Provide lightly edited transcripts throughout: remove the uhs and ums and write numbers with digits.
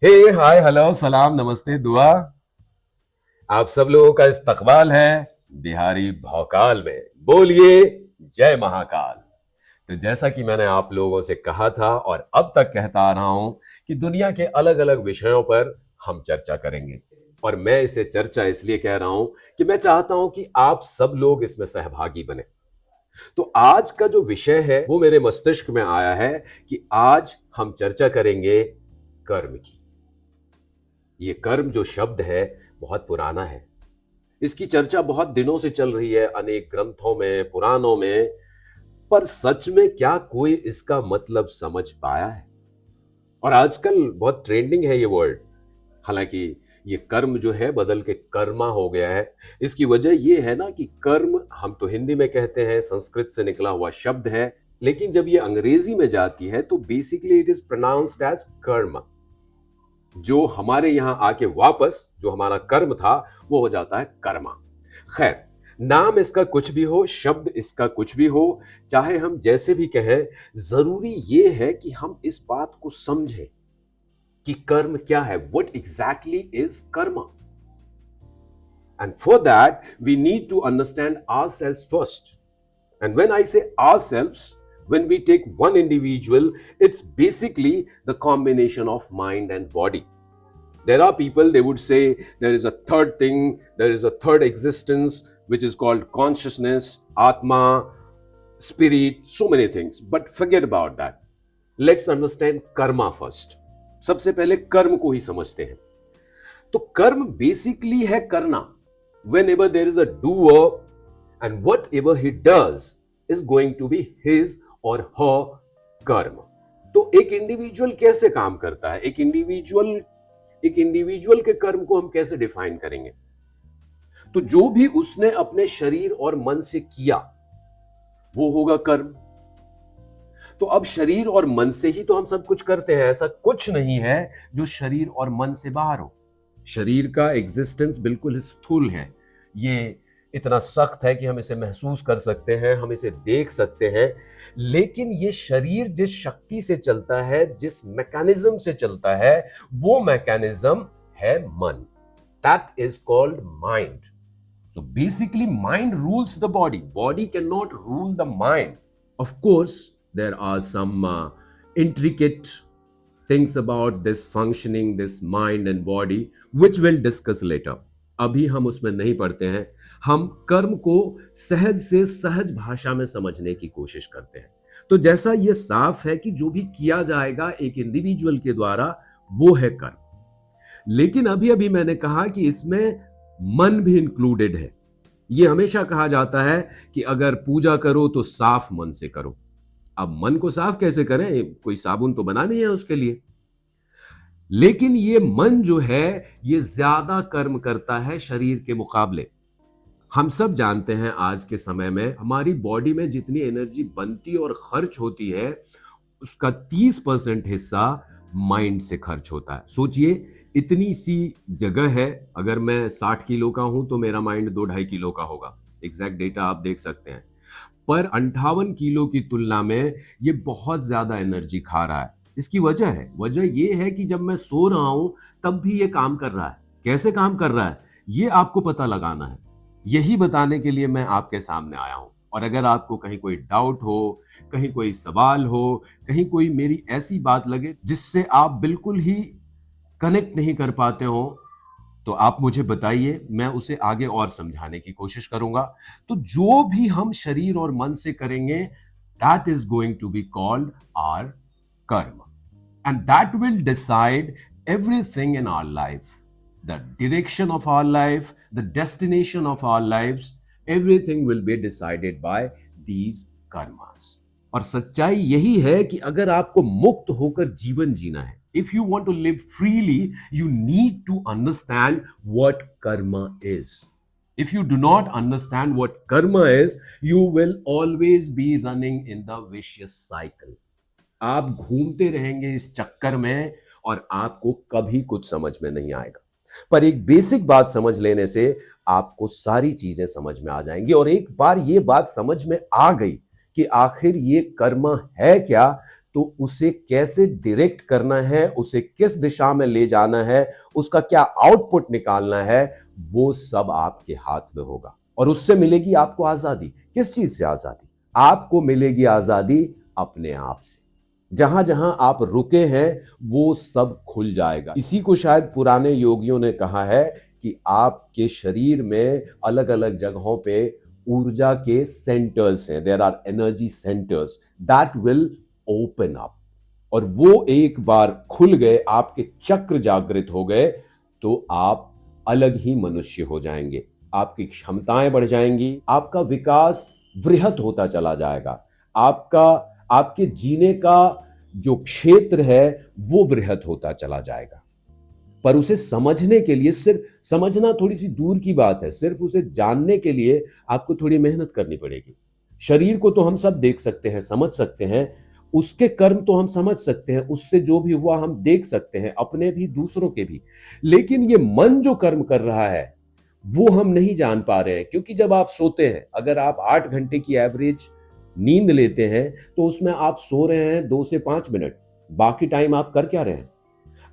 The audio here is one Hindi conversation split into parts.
हे हाय हेलो सलाम नमस्ते दुआ। आप सब लोगों का इस्तकबाल है बिहारी भौकाल में। बोलिए जय महाकाल। तो जैसा कि मैंने आप लोगों से कहा था और अब तक कहता आ रहा हूं कि दुनिया के अलग अलग विषयों पर हम चर्चा करेंगे। और मैं इसे चर्चा इसलिए कह रहा हूं कि मैं चाहता हूं कि आप सब लोग इसमें सहभागी बने। तो आज का जो विषय है वो मेरे मस्तिष्क में आया है कि आज हम चर्चा करेंगे कर्म की। ये कर्म जो शब्द है बहुत पुराना है। इसकी चर्चा बहुत दिनों से चल रही है, अनेक ग्रंथों में, पुराणों में। पर सच में क्या कोई इसका मतलब समझ पाया है? और आजकल बहुत ट्रेंडिंग है ये वर्ड। हालांकि ये कर्म जो है बदल के कर्मा हो गया है। इसकी वजह ये है ना कि कर्म हम तो हिंदी में कहते हैं, संस्कृत से निकला हुआ शब्द है, लेकिन जब ये अंग्रेजी में जाती है तो basically it is pronounced as karma. जो हमारे यहां आके वापस जो हमारा कर्म था वो हो जाता है कर्मा। खैर, नाम इसका कुछ भी हो, शब्द इसका कुछ भी हो, चाहे हम जैसे भी कहें, जरूरी ये है कि हम इस बात को समझें कि कर्म क्या है, what exactly is karma. And for that we need to understand ourselves first. And when I say ourselves, when we take one individual, it's basically the combination of mind and body. There are people, they would say there is a third thing, there is a third existence, which is called consciousness, Atma, spirit, so many things. But forget about that. Let's understand karma first. सबसे पहले कर्म को ही समझते हैं। तो कर्म बेसिकली है करना। Whenever there is a doer, and whatever he does is going to be his or her कर्म। तो एक इंडिविजुअल कैसे काम करता है, एक इंडिविजुअल के कर्म को हम कैसे डिफाइन करेंगे? तो जो भी उसने अपने शरीर और मन से किया वो होगा कर्म। तो अब शरीर और मन से ही तो हम सब कुछ करते हैं, ऐसा कुछ नहीं है जो शरीर और मन से बाहर हो। शरीर का एग्जिस्टेंस बिल्कुल स्थूल है, ये इतना सख्त है कि हम इसे महसूस कर सकते हैं, हम इसे देख सकते हैं, लेकिन ये शरीर जिस शक्ति से चलता है, जिस मैकेनिज्म से चलता है, वो मैकेनिज्म है मन। That is called mind. So basically mind rules the body, body can not rule the mind. Of course there are some intricate things about this functioning, this mind and body, which we'll discuss later. अभी हम उसमें नहीं पढ़ते हैं। हम कर्म को सहज से सहज भाषा में समझने की कोशिश करते हैं। तो जैसा ये साफ है कि जो भी किया जाएगा एक इंडिविजुअल के द्वारा वो है कर्म। लेकिन अभी अभी मैंने कहा कि इसमें मन भी इंक्लूडेड है। ये हमेशा कहा जाता है कि अगर पूजा करो तो साफ मन से करो। अब मन को साफ कैसे करें? कोई साबुन तो बना नहीं है उसके लिए। लेकिन ये मन जो है ये ज्यादा कर्म करता है शरीर के मुकाबले। हम सब जानते हैं आज के समय में हमारी बॉडी में जितनी एनर्जी बनती और खर्च होती है उसका 30% हिस्सा माइंड से खर्च होता है। सोचिए, इतनी सी जगह है, अगर मैं 60 किलो का हूं तो मेरा माइंड 2-2.5 किलो का होगा। एग्जैक्ट डेटा आप देख सकते हैं। पर 58 किलो की तुलना में ये बहुत ज्यादा एनर्जी खा रहा है। इसकी वजह ये है कि जब मैं सो रहा हूं तब भी ये काम कर रहा है। कैसे काम कर रहा है ये आपको पता लगाना है। यही बताने के लिए मैं आपके सामने आया हूं। और अगर आपको कहीं कोई डाउट हो, कहीं कोई सवाल हो, कहीं कोई मेरी ऐसी बात लगे जिससे आप बिल्कुल ही कनेक्ट नहीं कर पाते हो, तो आप मुझे बताइए, मैं उसे आगे और समझाने की कोशिश करूंगा। तो जो भी हम शरीर और मन से करेंगे that is going to be called our karma, and that will decide everything in our life, the direction of our life, the destination of our lives, everything will be decided by these karmas. और सच्चाई यही है कि अगर आपको मुक्त होकर जीवन जीना है, if you want to live freely, you need to understand what karma is. If you do not understand what karma is, you will always be running in the vicious cycle. आप घूमते रहेंगे इस चक्कर में और आपको कभी कुछ समझ में नहीं आएगा। पर एक बेसिक बात समझ लेने से आपको सारी चीजें समझ में आ जाएंगी। और एक बार ये बात समझ में आ गई कि आखिर ये कर्म है क्या, तो उसे कैसे डायरेक्ट करना है, उसे किस दिशा में ले जाना है, उसका क्या आउटपुट निकालना है, वो सब आपके हाथ में होगा। और उससे मिलेगी आपको आजादी। किस चीज से आजादी? आपको मिलेगी आजादी अपने आप से। जहां जहां आप रुके हैं वो सब खुल जाएगा। इसी को शायद पुराने योगियों ने कहा है कि आपके शरीर में अलग अलग जगहों पे ऊर्जा के सेंटर्स हैं। There are energy centres that will open up. और वो एक बार खुल गए, आपके चक्र जागृत हो गए, तो आप अलग ही मनुष्य हो जाएंगे। आपकी क्षमताएं बढ़ जाएंगी, आपका विकास वृहत होता चला जाएगा, आपके जीने का जो क्षेत्र है वो वृहत होता चला जाएगा। पर उसे समझने के लिए, सिर्फ समझना थोड़ी सी दूर की बात है, सिर्फ उसे जानने के लिए आपको थोड़ी मेहनत करनी पड़ेगी। शरीर को तो हम सब देख सकते हैं, समझ सकते हैं, उसके कर्म तो हम समझ सकते हैं, उससे जो भी हुआ हम देख सकते हैं, अपने भी दूसरों के भी। लेकिन ये मन जो कर्म कर रहा है वो हम नहीं जान पा रहे हैं। क्योंकि जब आप सोते हैं, अगर आप 8 घंटे की एवरेज नींद लेते हैं तो उसमें आप सो रहे हैं 2 से 5 मिनट, बाकी टाइम आप कर क्या रहे हैं?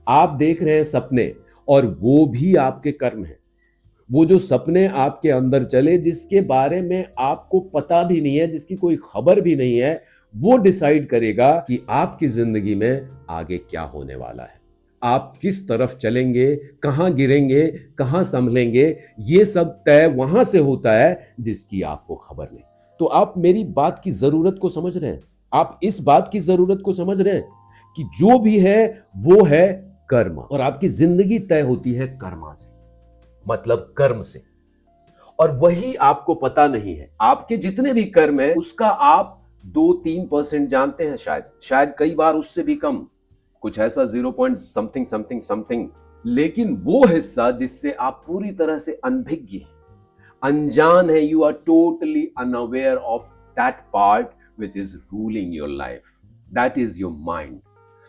आप देख रहे हैं सपने, और वो भी आपके कर्म हैं। वो जो सपने आपके अंदर चले, जिसके बारे में आपको पता भी नहीं है, जिसकी कोई खबर भी नहीं है, वो डिसाइड करेगा कि आपकी जिंदगी में आगे क्या होने वाला है, आप किस तरफ चलेंगे, कहां गिरेंगे, कहां संभलेंगे। ये सब तय वहां से होता है जिसकी आपको खबर नहीं। तो आप मेरी बात की जरूरत को समझ रहे हैं? आप इस बात की जरूरत को समझ रहे हैं कि जो भी है वो है कर्म, और आपकी जिंदगी तय होती है कर्मा से, मतलब कर्म से। और वही आपको पता नहीं है। आपके जितने भी कर्म है उसका आप 2-3% जानते हैं, शायद कई बार उससे भी कम, कुछ ऐसा 0 पॉइंट समथिंग समथिंग समथिंग। लेकिन वो हिस्सा जिससे आप पूरी तरह से अनभिज्ञ हैं, अनजान है, you are totally unaware of that part which is ruling your life, that is your mind.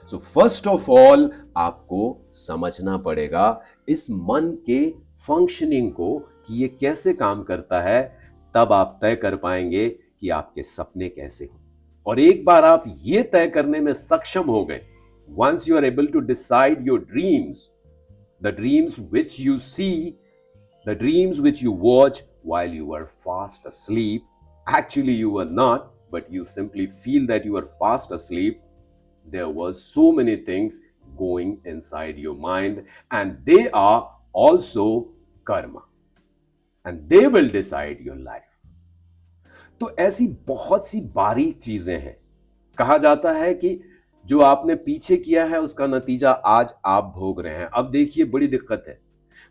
So first of all आपको समझना पड़ेगा इस मन के फंक्शनिंग को कि ये कैसे काम करता है। तब आप तय कर पाएंगे कि आपके सपने कैसे हो। और एक बार आप ये तय करने में सक्षम हो गए, once you are able to decide your dreams, the dreams which you see, the dreams which you watch while you were fast asleep, actually you were not, but you simply feel that you were fast asleep. There were so many things going inside your mind, and they are also karma, and they will decide your life. तो ऐसी बहुत सी बारीक चीजें हैं। कहा जाता है कि जो आपने पीछे किया है उसका नतीजा आज आप भोग रहे हैं। अब देखिए, बड़ी दिक्कत है।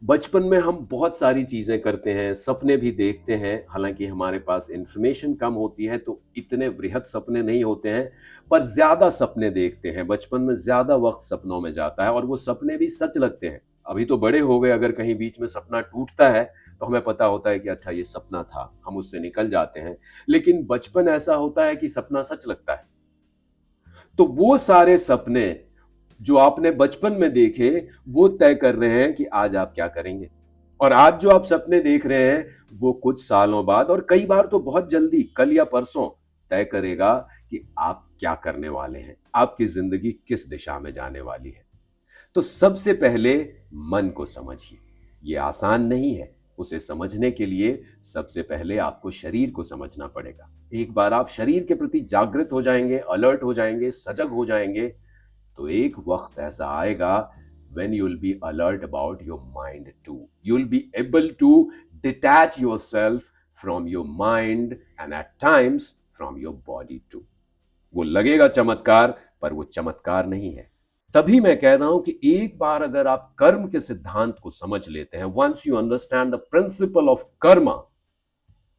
बचपन में हम बहुत सारी चीजें करते हैं, सपने भी देखते हैं, हालांकि हमारे पास इंफॉर्मेशन कम होती है तो इतने वृहद सपने नहीं होते हैं, पर ज्यादा सपने देखते हैं। बचपन में ज्यादा वक्त सपनों में जाता है और वो सपने भी सच लगते हैं। अभी तो बड़े हो गए, अगर कहीं बीच में सपना टूटता है तो हमें पता होता है कि अच्छा ये सपना था, हम उससे निकल जाते हैं। लेकिन बचपन ऐसा होता है कि सपना सच लगता है। तो वो सारे सपने जो आपने बचपन में देखे वो तय कर रहे हैं कि आज आप क्या करेंगे। और आज जो आप सपने देख रहे हैं वो कुछ सालों बाद, और कई बार तो बहुत जल्दी, कल या परसों, तय करेगा कि आप क्या करने वाले हैं, आपकी जिंदगी किस दिशा में जाने वाली है। तो सबसे पहले मन को समझिए। ये आसान नहीं है। उसे समझने के लिए सबसे पहले आपको शरीर को समझना पड़ेगा। एक बार आप शरीर के प्रति जागृत हो जाएंगे, अलर्ट हो जाएंगे, सजग हो जाएंगे, तो एक वक्त ऐसा आएगा when you will be alert about your mind too. You will be able to detach yourself from your mind and at times from your body too. वो लगेगा चमत्कार, पर वो चमत्कार नहीं है। तभी मैं कह रहा हूं कि एक बार अगर आप कर्म के सिद्धांत को समझ लेते हैं, once you understand the principle of karma,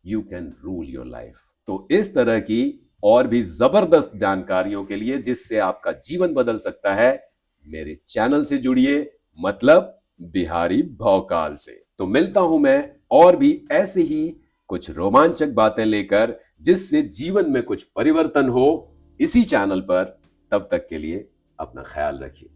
you can rule your life. तो इस तरह की और भी जबरदस्त जानकारियों के लिए, जिससे आपका जीवन बदल सकता है, मेरे चैनल से जुड़िए, मतलब बिहारी भौकाल से। तो मिलता हूं मैं और भी ऐसे ही कुछ रोमांचक बातें लेकर, जिससे जीवन में कुछ परिवर्तन हो, इसी चैनल पर। तब तक के लिए अपना ख्याल रखिए।